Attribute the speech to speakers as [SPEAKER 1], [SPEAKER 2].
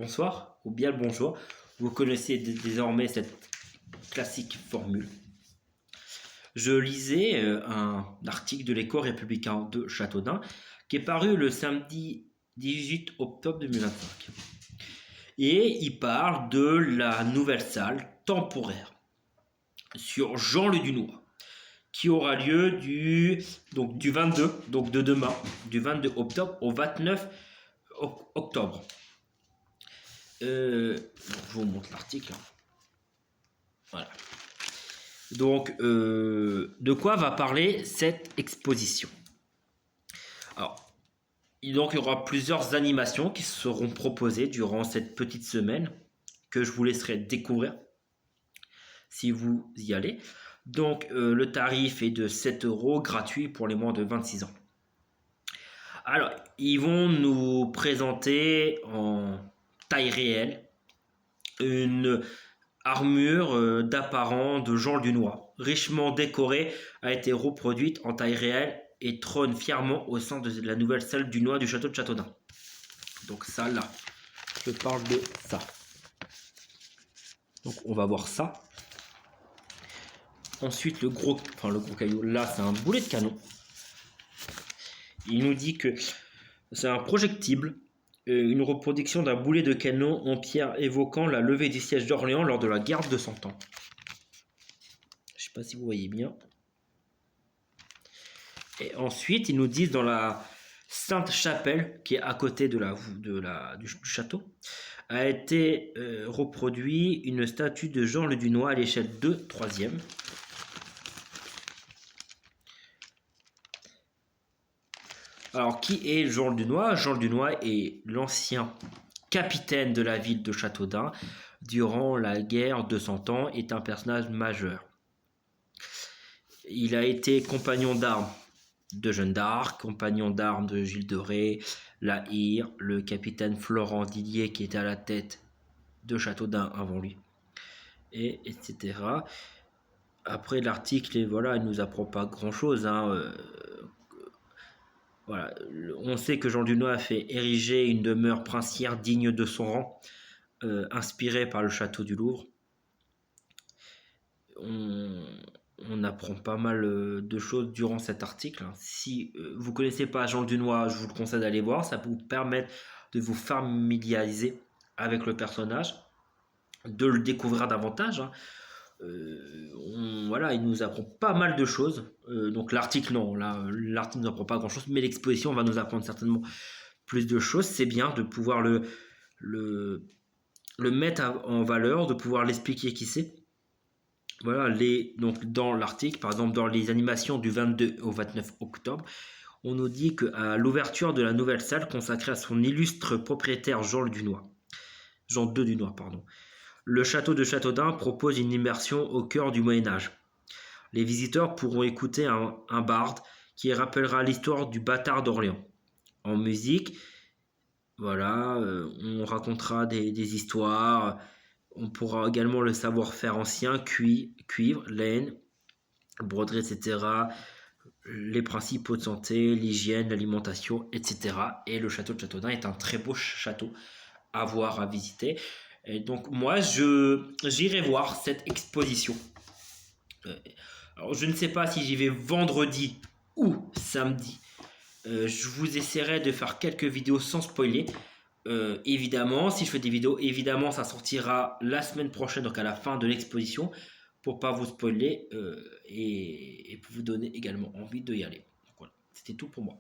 [SPEAKER 1] bonsoir ou bien le bonjour. Vous connaissez désormais cette classique formule. Je lisais un article de l'Écho républicain de Châteaudun qui est paru le samedi 18 octobre 2025. Et il parle de la nouvelle salle temporaire sur Jean-le-Dunois qui aura lieu du 22, donc de demain, du 22 octobre au 29 octobre. Je vous montre l'article. Voilà. Donc, de quoi va parler cette exposition? Alors, il y aura plusieurs animations qui seront proposées durant cette petite semaine que je vous laisserai découvrir si vous y allez. Donc, le tarif est de 7 € gratuit pour les moins de 26 ans. Alors, ils vont nous présenter en taille réelle une armure d'apparent de Jean le Dunois, richement décorée, a été reproduite en taille réelle et trône fièrement au sein de la nouvelle salle Dunois du château de Châteaudun. Donc ça là, je parle de ça. Donc on va voir ça. Ensuite le gros caillou, là c'est un boulet de canon. Il nous dit que c'est un projectile, une reproduction d'un boulet de canon en pierre évoquant la levée du siège d'Orléans lors de la guerre de 100 ans. Je sais pas si vous voyez bien. Et ensuite, ils nous disent dans la Sainte-Chapelle, qui est à côté du château, a été reproduit une statue de Jean le Dunois à l'échelle 2, 3e. Alors, qui est Jean le Dunois? Jean le Dunois est l'ancien capitaine de la ville de Châteaudun durant la guerre de 100 ans, est un personnage majeur. Il a été compagnon d'armes de Jeanne d'Arc, compagnon d'armes de Gilles de Rais, La Hire, le capitaine Florent Dillier qui était à la tête de Châteaudun avant lui, et etc. Après l'article, voilà, il nous apprend pas grand chose. Voilà, on sait que Jean Dunois a fait ériger une demeure princière digne de son rang, inspirée par le château du Louvre. On apprend pas mal de choses durant cet article. Si vous connaissez pas Jean Dunois, je vous le conseille d'aller voir. Ça peut vous permettre de vous familiariser avec le personnage, de le découvrir davantage. Voilà, il nous apprend pas mal de choses. Donc l'article, non, là, l'article ne nous apprend pas grand chose, mais l'exposition va nous apprendre certainement plus de choses. C'est bien de pouvoir le mettre en valeur, de pouvoir l'expliquer qui c'est. Voilà, donc dans l'article, par exemple, dans les animations du 22 au 29 octobre, on nous dit qu'à l'ouverture de la nouvelle salle consacrée à son illustre propriétaire Jean II Dunois, le château de Châteaudun propose une immersion au cœur du Moyen-Âge. Les visiteurs pourront écouter un barde qui rappellera l'histoire du bâtard d'Orléans. En musique, voilà, on racontera des histoires. On pourra également le savoir-faire ancien, cuivre, laine, broderie, etc. Les principaux de santé, l'hygiène, l'alimentation, etc. Et le château de Châteaudun est un très beau château à voir, à visiter. Et donc moi, j'irai voir cette exposition. Alors je ne sais pas si j'y vais vendredi ou samedi. Je vous essaierai de faire quelques vidéos sans spoiler. Évidemment, si je fais des vidéos, évidemment, ça sortira la semaine prochaine, donc à la fin de l'exposition, pour pas vous spoiler et pour vous donner également envie de y aller. Donc voilà, c'était tout pour moi.